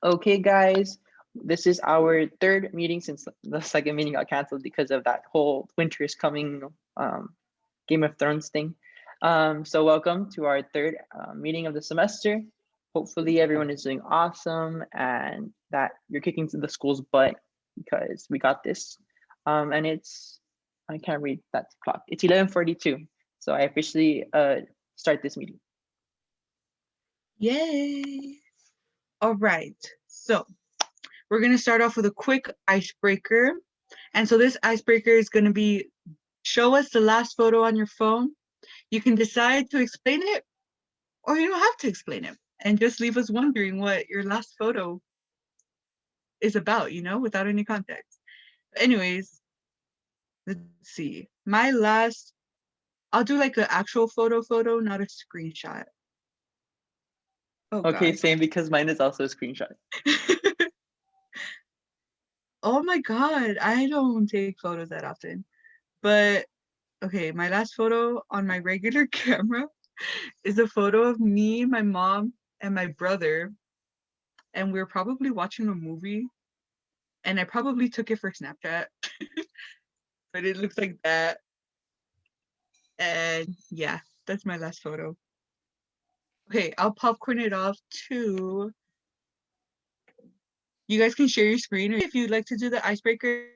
Okay, guys, this is our third meeting since the second meeting got canceled because of that whole winter is coming Game of Thrones thing. So welcome to our third meeting of the semester. Hopefully everyone is doing awesome and that you're kicking the school's butt because we got this. And I can't read that clock. It's 11:42. So I officially start this meeting. Yay! All right, so we're gonna start off with a quick icebreaker. And so this icebreaker is gonna be, show us the last photo on your phone. You can decide to explain it or you don't have to explain it and just leave us wondering what your last photo is about, without any context. Anyways, let's see. My last, I'll do like an actual photo, not a screenshot. Oh Okay, God. same because mine is also a screenshot. Oh my God, I don't take photos that often. But okay, my last photo on my regular camera is a photo of me, my mom, and my brother. And we are probably watching a movie. And I probably took it for Snapchat. But it looks like that. And yeah, that's my last photo. Okay, I'll popcorn it off to, you guys can share your screen if you'd like to do the icebreaker.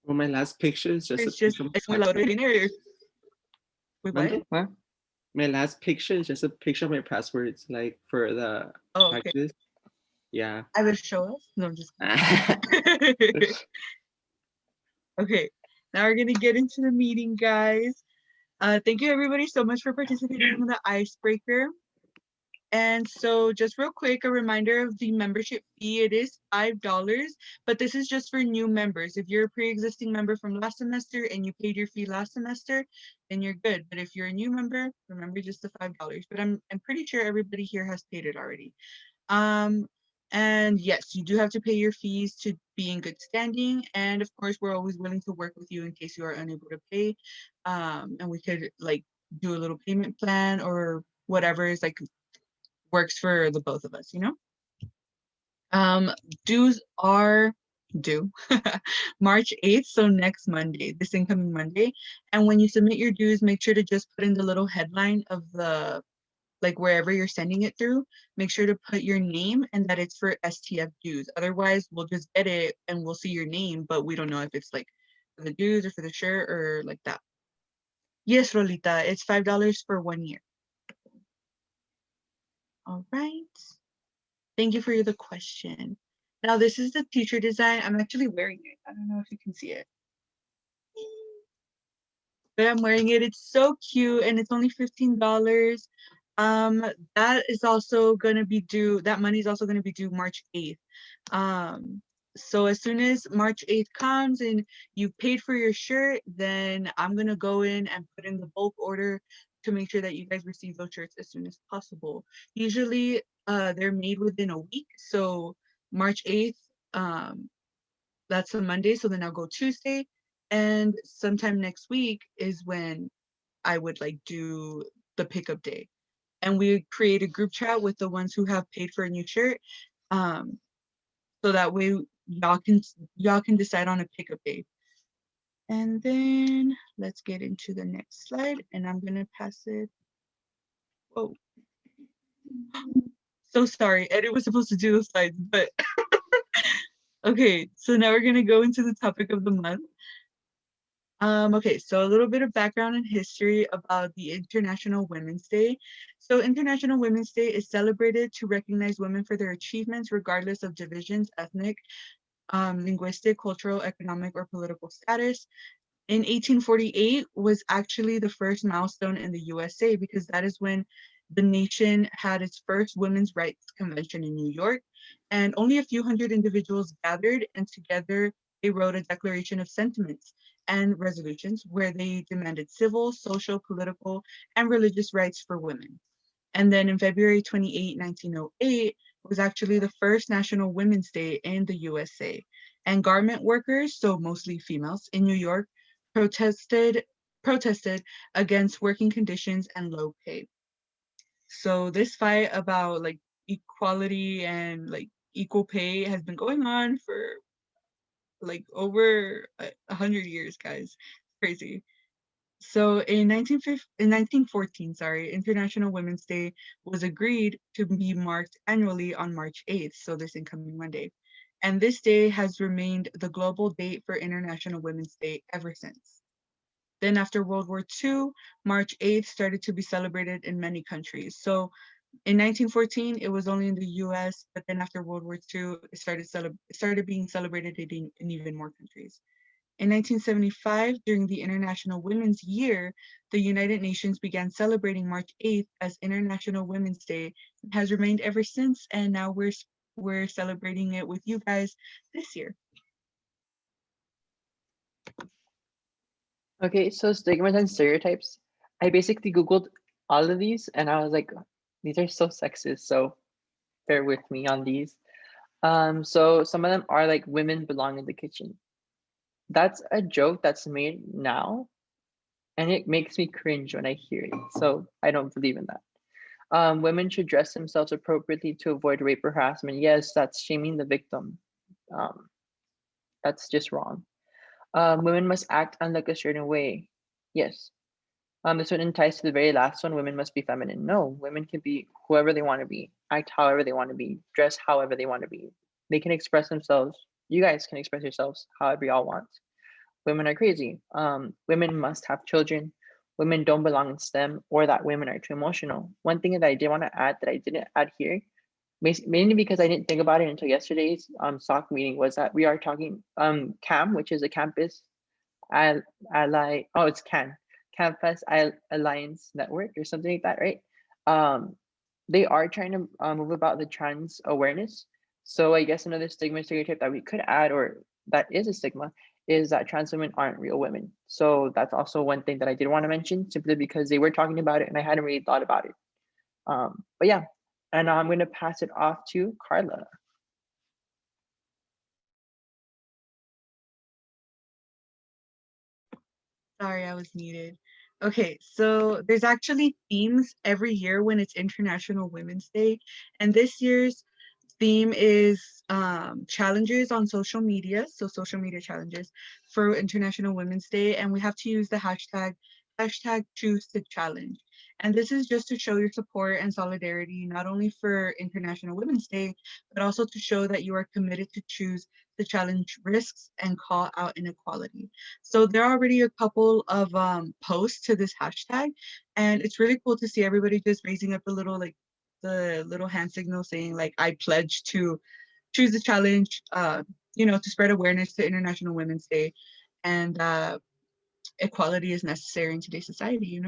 Well, my last picture is just a It's just picture of it's my louder. passport. Wait, what? Mande? Huh? My last picture is just a picture of my passports, like for the Oh, okay. practice. Yeah. I will show us. No, I'm just okay. Now we're gonna get into the meeting, guys. Thank you everybody so much for participating in the icebreaker. And so just real quick, a reminder of the membership fee. It is $5, but this is just for new members. If you're a pre-existing member from last semester and you paid your fee last semester, then you're good. But if you're a new member, remember just the $5. But I'm pretty sure everybody here has paid it already. And yes, you do have to pay your fees to be in good standing. And of course, we're always willing to work with you in case you are unable to pay. And we could like do a little payment plan or whatever is like works for the both of us, Dues are due March 8th, so next Monday, this incoming Monday. And when you submit your dues, make sure to just put in the little headline of the, like wherever you're sending it through, make sure to put your name and that it's for STF dues. Otherwise, we'll just get it and we'll see your name, but we don't know if it's like for the dues or for the shirt or like that. Yes, Rolita, it's $5 for 1 year. All right. Thank you for the question. Now this is the teacher design. I'm actually wearing it. I don't know if you can see it. But I'm wearing it. It's so cute and it's only $15. That is also gonna be due, that money is also gonna be due March 8th. So as soon as March 8th comes and you paid for your shirt, then I'm gonna go in and put in the bulk order to make sure that you guys receive those shirts as soon as possible. Usually they're made within a week. So March 8th, that's a Monday. So then I'll go Tuesday. And sometime next week is when I would like do the pickup day. And we create a group chat with the ones who have paid for a new shirt. So that way y'all can decide on a pickup day. And then let's get into the next slide and I'm gonna pass it. Whoa. So sorry, Eddie was supposed to do the slides, but okay, so now we're gonna go into the topic of the month. Okay, so a little bit of background and history about the International Women's Day. So International Women's Day is celebrated to recognize women for their achievements regardless of divisions, ethnic, linguistic, cultural, economic, or political status. In 1848 was actually the first milestone in the USA because that is when the nation had its first women's rights convention in New York, and only a few hundred individuals gathered and together they wrote a declaration of sentiments and resolutions where they demanded civil, social, political, and religious rights for women. And then in February 28, 1908 was actually the first National Women's Day in the USA. And garment workers, so mostly females in New York, protested against working conditions and low pay. So this fight about like equality and like equal pay has been going on for like over 100 years, guys. Crazy. So in 1914, sorry, International Women's Day was agreed to be marked annually on March 8th, so this incoming Monday. And this day has remained the global date for International Women's Day ever since. Then after World War II, March 8th started to be celebrated in many countries. So in 1914, it was only in the US, but then after World War II, it started being celebrated in even more countries. In 1975, during the International Women's Year, the United Nations began celebrating March 8th as International Women's Day. It has remained ever since, and now we're celebrating it with you guys this year. Okay, so stigmas and stereotypes. I basically Googled all of these and I was like, these are so sexist, so bear with me on these. So some of them are like women belong in the kitchen. That's a joke that's made now, and it makes me cringe when I hear it. So I don't believe in that. Women should dress themselves appropriately to avoid rape or harassment. Yes, that's shaming the victim. Um, that's just wrong. Women must act and look a certain way. Yes. This one ties to the very last one. Women must be feminine. No, women can be whoever they want to be, act however they want to be, dress however they want to be. They can express themselves. You guys can express yourselves however y'all want. Women are crazy. Women must have children. Women don't belong in STEM, or that women are too emotional. One thing that I did want to add that I didn't add here, mainly because I didn't think about it until yesterday's SOC meeting, was that we are talking CAM, which is a campus ally. Oh, it's Campus Alliance Network or something like that, right? Um, they are trying to move about the trans awareness. So I guess another stigma stereotype that we could add, or that is a stigma, is that trans women aren't real women. So that's also one thing that I did want to mention, simply because they were talking about it and I hadn't really thought about it. But yeah, and I'm going to pass it off to Carla. Sorry, I was muted. Okay, so there's actually themes every year when it's International Women's Day, and this year's theme is challenges on social media, so social media challenges for International Women's Day, and we have to use the hashtag choose to challenge. And this is just to show your support and solidarity, not only for International Women's Day, but also to show that you are committed to choose to challenge risks and call out inequality. So there are already a couple of posts to this hashtag, and it's really cool to see everybody just raising up the little hand signal saying like, I pledge to choose the challenge, to spread awareness to International Women's Day, and equality is necessary in today's society.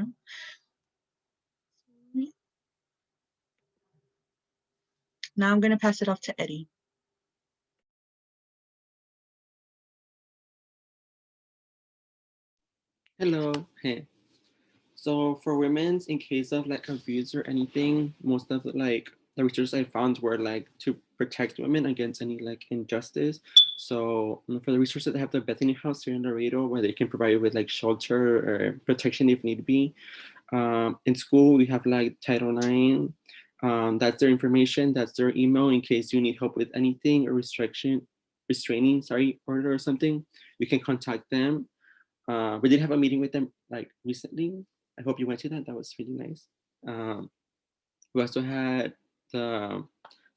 Now I'm gonna pass it off to Eddie. Hello. Hey. So for women's, in case of like abuse or anything, most of the research I found were like to protect women against any like injustice. So for the research that they have the Bethany House here in Laredo, where they can provide you with like shelter or protection if need be. In school, we have like Title IX. That's their information. That's their email in case you need help with anything or restraining, order or something. You can contact them. We did have a meeting with them like recently. I hope you went to that. That was really nice. We also had the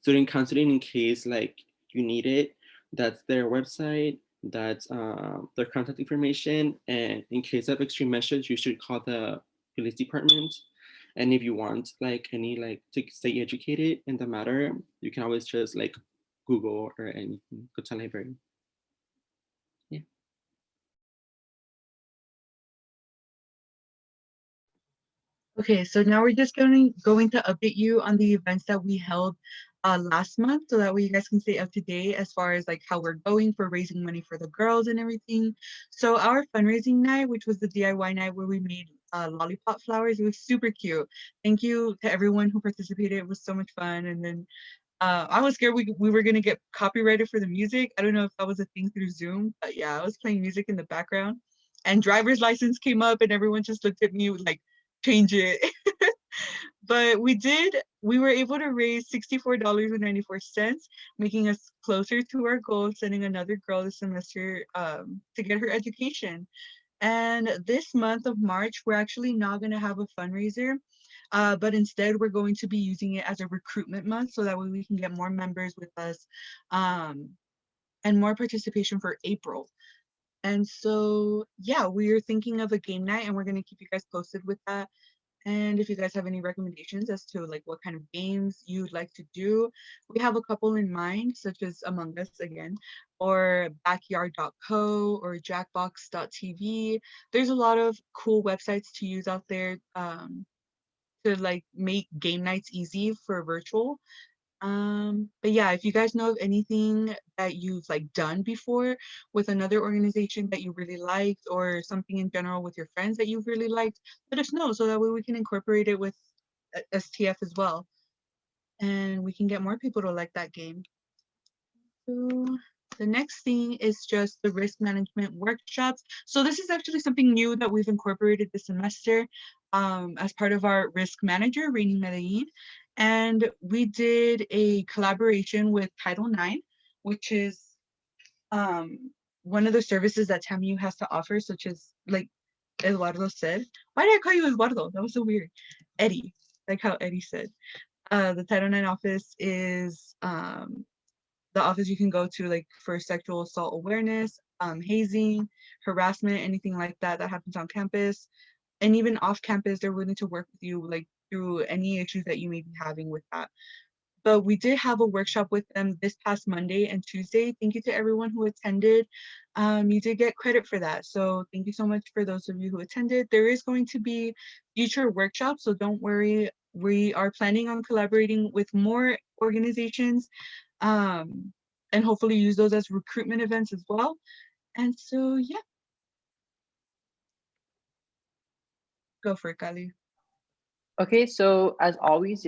student counseling in case like you need it. That's their website. That's their contact information. And in case of extreme measures, you should call the police department. And if you want like any like to stay educated in the matter, you can always just like Google or anything. Go to the library. Yeah. Okay, so now we're just going to update you on the events that we held last month, so that way you guys can stay up to date as far as like how we're going for raising money for the girls and everything. So our fundraising night, which was the DIY night where we made lollipop flowers, it was super cute. Thank you to everyone who participated. It was so much fun. And then I was scared we were gonna get copyrighted for the music. I don't know if that was a thing through Zoom, but yeah, I was playing music in the background, and driver's license came up, and everyone just looked at me like, change it. But we were able to raise $64.94, making us closer to our goal of sending another girl this semester to get her education. And this month of March, we're actually not going to have a fundraiser, but instead we're going to be using it as a recruitment month so that way we can get more members with us and more participation for April. And so, yeah, we are thinking of a game night and we're going to keep you guys posted with that. And if you guys have any recommendations as to like what kind of games you'd like to do, we have a couple in mind, such as Among Us again, or backyard.co or jackbox.tv. There's a lot of cool websites to use out there to like make game nights easy for virtual. But yeah, if you guys know of anything that you've like done before with another organization that you really liked or something in general with your friends that you've really liked, let us know so that way we can incorporate it with STF as well. And we can get more people to like that game. So the next thing is just the risk management workshops. So this is actually something new that we've incorporated this semester as part of our risk manager, Rainy Medellin. And we did a collaboration with Title IX, which is one of the services that TAMU has to offer, such as like Eduardo said. Why did I call you Eduardo? That was so weird. Eddie, like how Eddie said. The Title IX office is the office you can go to like for sexual assault awareness, hazing, harassment, anything like that that happens on campus. And even off campus, they're willing to work with you like through any issues that you may be having with that. But we did have a workshop with them this past Monday and Tuesday. Thank you to everyone who attended. You did get credit for that. So thank you so much for those of you who attended. There is going to be future workshops, so don't worry. We are planning on collaborating with more organizations and hopefully use those as recruitment events as well. And so, yeah. Go for it, Kali. Okay, so as always,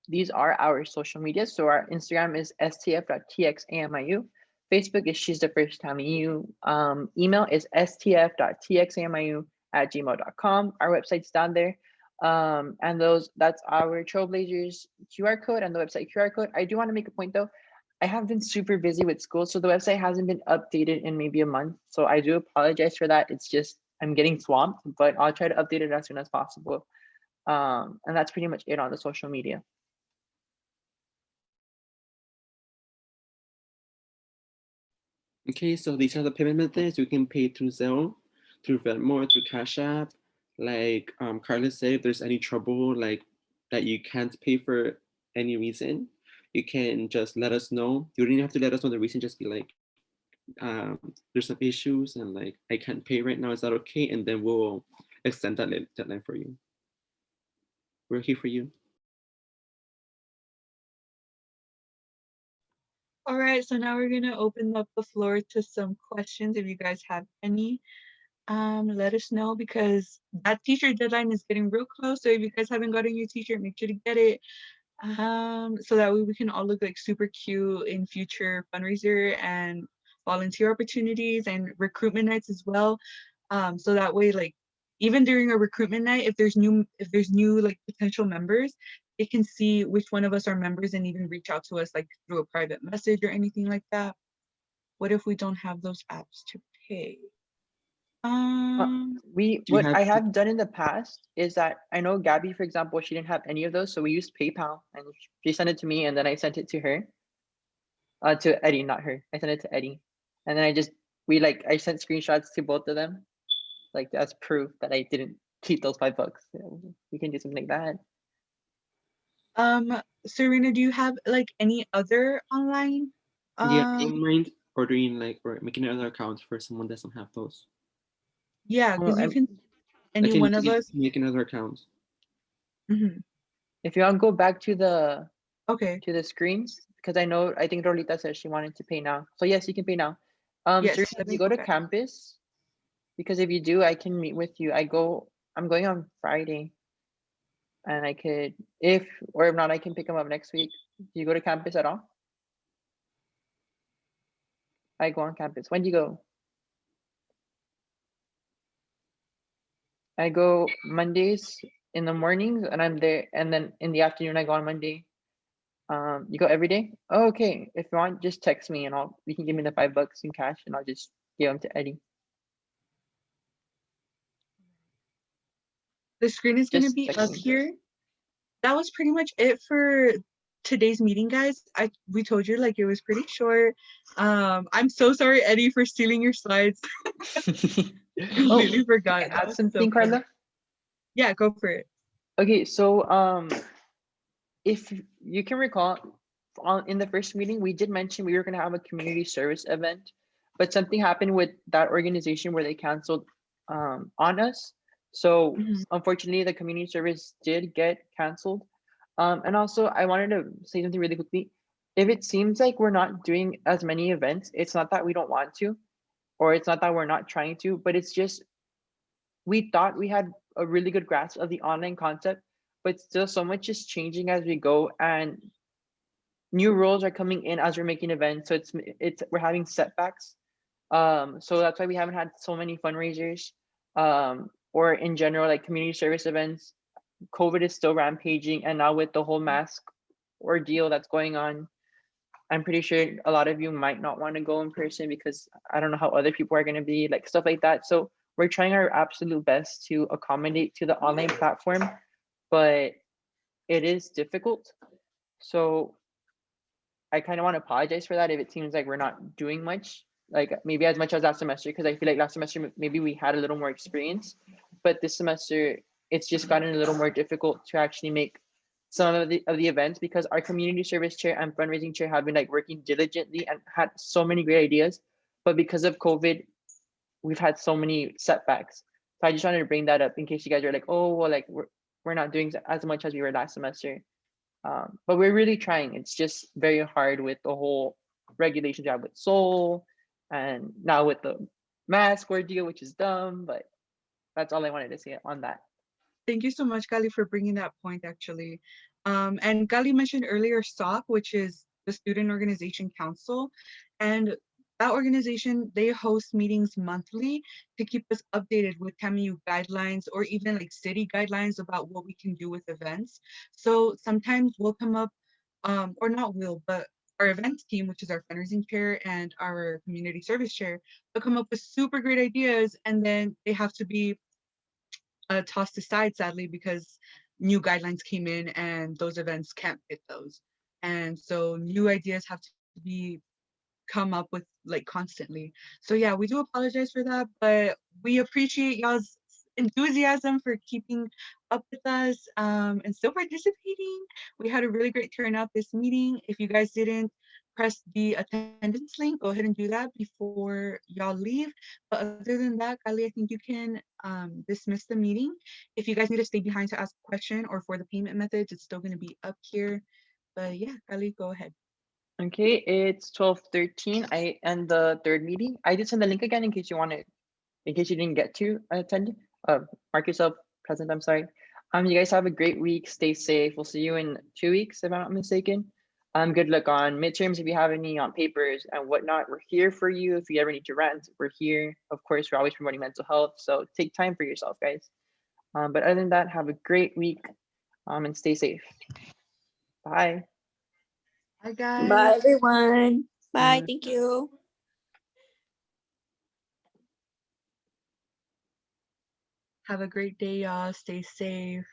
these are our social media. So our Instagram is stf.txamiu. Facebook is She's the First Time You. Email is stf.txamiu@gmail.com. Our website's down there. And that's our Trailblazers QR code and the website QR code. I do want to make a point though. I have been super busy with school, so the website hasn't been updated in maybe a month. So I do apologize for that. It's just I'm getting swamped, but I'll try to update it as soon as possible. And that's pretty much it on the social media. Okay, so these are the payment methods. You can pay through Zelle, through Venmo, through Cash App. Like Carlos said, if there's any trouble like that you can't pay for any reason, you can just let us know. You don't even have to let us know the reason, just be like, there's some issues and like I can't pay right now, is that okay? And then we'll extend that deadline for you. We're here for you. All right, so now we're gonna open up the floor to some questions if you guys have any. Let us know because that t-shirt deadline is getting real close. So if you guys haven't gotten your t-shirt, make sure to get it. So that way we can all look like super cute in future fundraiser and volunteer opportunities and recruitment nights as well. So that way, like even during a recruitment night, if there's new like potential members, they can see which one of us are members and even reach out to us like through a private message or anything like that. What if we don't have those apps to pay? What I have done in the past is that I know Gabby, for example, she didn't have any of those, so we used PayPal, and she sent it to me, and then I sent it to her, to Eddie, not her. I sent it to Eddie, and then I sent screenshots to both of them, like as proof that I didn't keep those $5. We can do something like that. Serena, do you have like any other online? Yeah, I don't mind ordering like or making another account for someone that doesn't have those. Yeah, because you can any can one of us make another account. If you want to go back to the screens, because I think Rolita said she wanted to pay now. So yes, you can pay now. Yes, Serena, if you go to campus, because if you do, I can meet with you. I'm going on Friday, and I could, if not, I can pick them up next week. Do you go to campus at all? I go on campus. When do you go? I go Mondays in the mornings and I'm there, and then in the afternoon I go on Monday. You go every day? Oh, okay. If you want, just text me and you can give me the $5 in cash and I'll just give them to Eddie. The screen is going to Just be text up me. here. That was pretty much it for today's meeting, guys. We told you like it was pretty short. I'm so sorry, Eddie, for stealing your slides. Completely Oh, forgot. can I That add was so something, funny. Carla? Yeah, go for it. Okay, so if you can recall, in the first meeting, we did mention we were going to have a community service event, but something happened with that organization where they canceled on us. So Mhm. unfortunately, the community service did get canceled. And also, I wanted to say something really quickly. If it seems like we're not doing as many events, it's not that we don't want to, or it's not that we're not trying to, but it's just we thought we had a really good grasp of the online concept, but still so much is changing as we go, and new rules are coming in as we're making events. So it's we're having setbacks. So that's why we haven't had so many fundraisers, or in general like community service events. COVID is still rampaging, and now with the whole mask ordeal that's going on, I'm pretty sure a lot of you might not want to go in person because I don't know how other people are going to be, like stuff like that. So we're trying our absolute best to accommodate to the online platform, but it is difficult. So I kind of want to apologize for that if it seems like we're not doing much, like maybe as much as last semester, because I feel like last semester maybe we had a little more experience, but this semester it's just gotten a little more difficult to actually make some of the events because our community service chair and fundraising chair have been like working diligently and had so many great ideas, but because of COVID, we've had so many setbacks. So I just wanted to bring that up in case you guys are like, oh well, like we're not doing as much as we were last semester. But we're really trying. It's just very hard with the whole regulations you have with Seoul and now with the mask ordeal, which is dumb, but that's all I wanted to say on that. Thank you so much, Kali, for bringing that point, actually. And Kali mentioned earlier SOC, which is the Student Organization Council. And that organization, they host meetings monthly to keep us updated with KMU guidelines or even like city guidelines about what we can do with events. So sometimes we'll come up, or not will, but our events team, which is our fundraising chair and our community service chair, they'll come up with super great ideas and then they have to be tossed aside, sadly, because new guidelines came in and those events can't fit those. And so new ideas have to be come up with like constantly. So yeah, we do apologize for that, but we appreciate y'all's enthusiasm for keeping up with us and still participating. We had a really great turnout this meeting. If you guys didn't press the attendance link, go ahead and do that before y'all leave. But other than that, Kali, I think you can dismiss the meeting. If you guys need to stay behind to ask a question or for the payment methods, it's still going to be up here. But yeah, Kali, go ahead. Okay, it's 12:13. I end the third meeting. I did send the link again in case you wanted, in case you didn't get to attend. Mark yourself present. I'm sorry. You guys have a great week. Stay safe. We'll see you in 2 weeks, if I'm not mistaken. Good luck on midterms. If you have any on papers and whatnot, we're here for you. If you ever need to rant, we're here. Of course, we're always promoting mental health. So take time for yourself, guys. But other than that, have a great week. And stay safe. Bye. Bye, guys. Bye, everyone. Bye. Mm. Thank you. Have a great day, y'all. Stay safe.